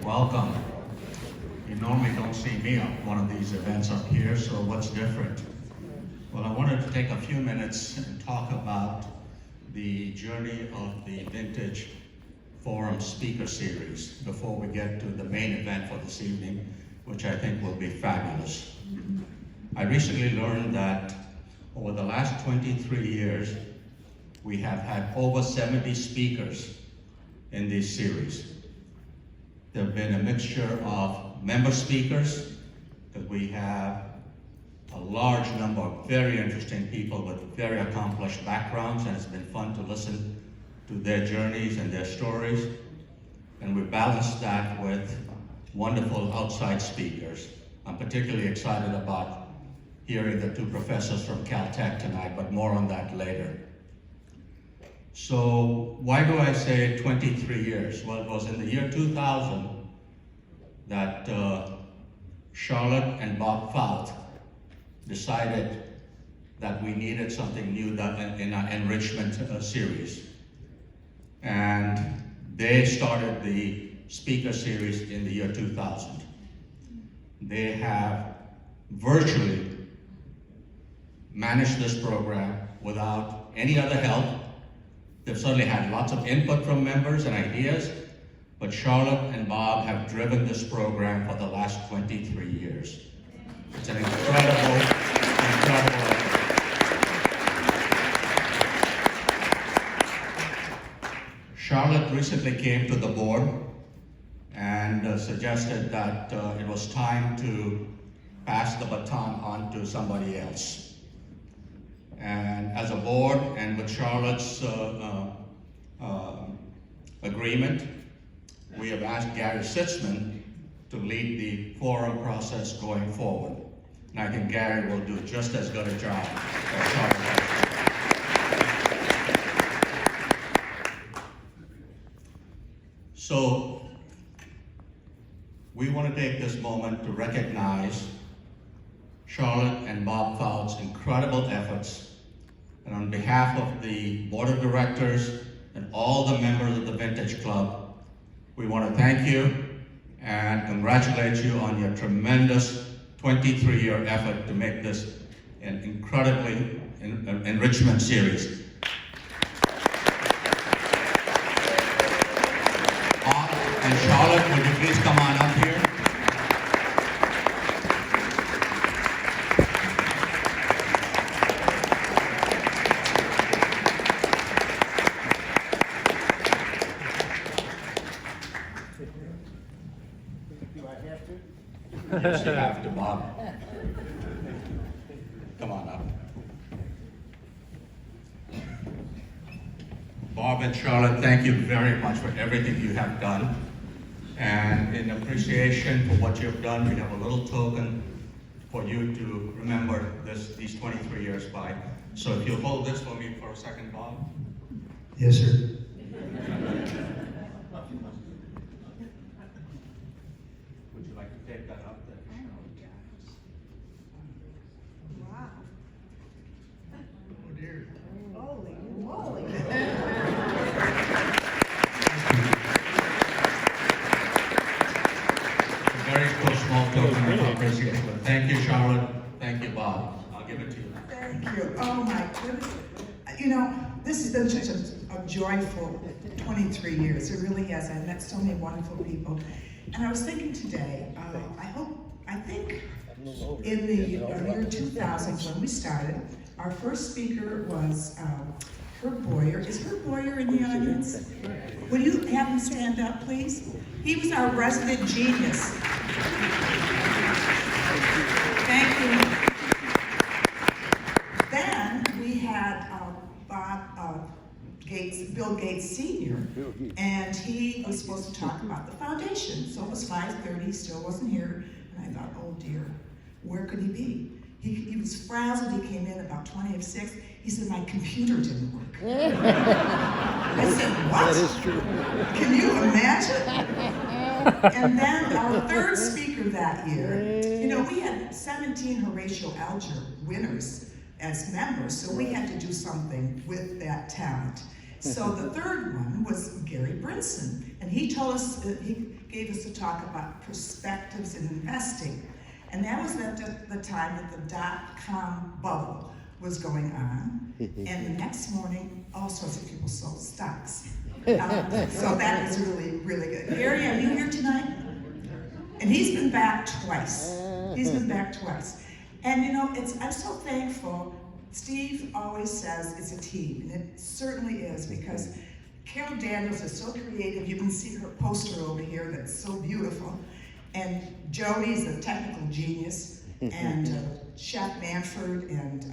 Welcome. You normally don't see me at one of these events up here, so what's different? Well, I wanted to take a few minutes and talk about the journey of the Vintage Forum Speaker Series before we get to the main event for this evening, which I think will be fabulous. I recently learned that over the last 23 years, we have had over 70 speakers in this series. There have been a mixture of member speakers, because we have a large number of very interesting people with very accomplished backgrounds, and it's been fun to listen to their journeys and their stories. And we balanced that with wonderful outside speakers. I'm particularly excited about hearing the two professors from Caltech tonight, but more on that later. So why do I say 23 years? Well, it was in the year 2000 that Charlotte and Bob Fouth decided that we needed something new in our enrichment series. And they started the speaker series in the year 2000. They have virtually managed this program without any other help. They've certainly had lots of input from members and ideas, but Charlotte and Bob have driven this program for the last 23 years. It's an incredible effort. Charlotte recently came to the board and suggested that it was time to pass the baton on to somebody else. And as a board, and with Charlotte's agreement, we have asked Gary Sitzman to lead the forum process going forward. And I think Gary will do just as good a job as Charlotte has. So, we want to take this moment to recognize Charlotte and Bob Fouth's incredible efforts. And on behalf of the board of directors and all the members of the Vintage Club, we want to thank you and congratulate you on your tremendous 23-year effort to make this an incredibly enrichment series. Bob and Charlotte, would you please come on up here? Yes, you have to, Bob. Come on up. Bob and Charlotte, thank you very much for everything you have done. And in appreciation for what you've done, we have a little token for you to remember these 23 years by. So if you'll hold this for me for a second, Bob. Yes, sir. Would you like to take that up there? Wow. Oh, dear. Holy moly. A very small token of appreciation. Thank you, Charlotte. Thank you, Bob. I'll give it to you. Thank you. Oh my goodness. You know, this has been such a joyful 23 years. It really has. I've met so many wonderful people. And I was thinking today, I think in the year 2000 when we started, our first speaker was Herb Boyer. Is Herb Boyer in the audience? Will you have him stand up, please? He was our resident genius. Thank you. Then we had Bill Gates Sr., and he was supposed to talk about the foundation. So it was 5:30, he still wasn't here, and I thought, oh dear, where could he be? He was frazzled. He came in about 20 of 6. He said, my computer didn't work. I said, what? That is true. Can you imagine? And then our third speaker that year, you know, we had 17 Horatio Alger winners as members, so we had to do something with that talent. So the third one was Gary Brinson, and he told us, gave us a talk about perspectives in investing. And that was at the time that the dot-com bubble was going on. And the next morning, all sorts of people sold stocks. So that was really, really good. Gary, are you here tonight? And he's been back twice. He's been back twice. And you know, I'm so thankful. Steve always says it's a team, and it certainly is, because Carol Daniels is so creative. You can see her poster over here that's so beautiful. And Jody's a technical genius, and Chef Manford and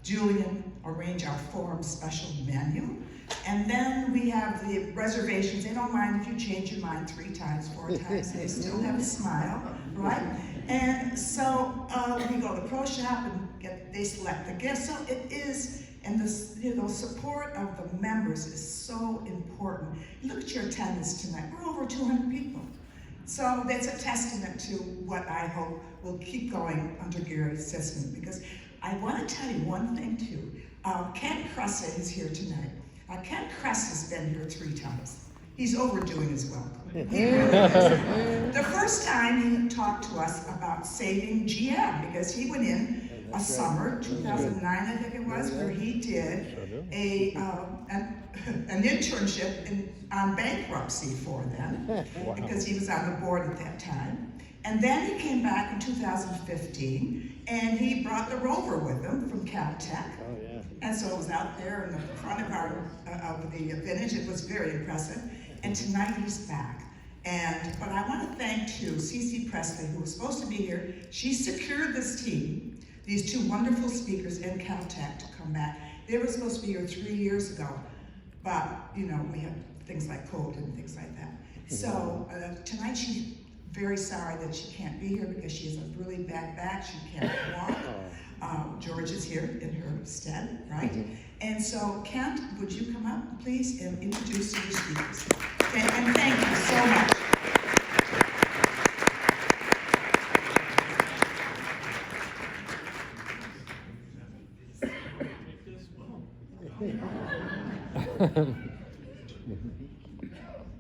Julian arrange our forum special menu. And then we have the reservations. They don't mind if you change your mind 3 times, 4 times. They still have a smile, right? And so we go to the pro shop and they select the gifts. So it is, and this, you know, support of the members is so important. Look at your attendance tonight. We're over 200 people. So that's a testament to what I hope will keep going under Gary's system. Because I want to tell you one thing too. Ken Cressa is here tonight. Ken Cress has been here 3 times. He's overdoing his welcome. He really is. The first time he talked to us about saving GM, because he went in a summer, 2009 I think it was, where he did an internship on bankruptcy for them, because he was on the board at that time. And then he came back in 2015, and he brought the rover with him from Caltech. And so it was out there in the front of the vintage. It was very impressive. And tonight he's back. But I want to thank too Cece Presley, who was supposed to be here. She secured this team, these 2 wonderful speakers in Caltech, to come back. They were supposed to be here 3 years ago, but you know, we have things like COVID and things like that. So tonight she's very sorry that she can't be here because she has a really bad back. She can't walk. George is here in her stead, right? And so, Kent, would you come up, please, and introduce your speakers? Okay, and thank you so much.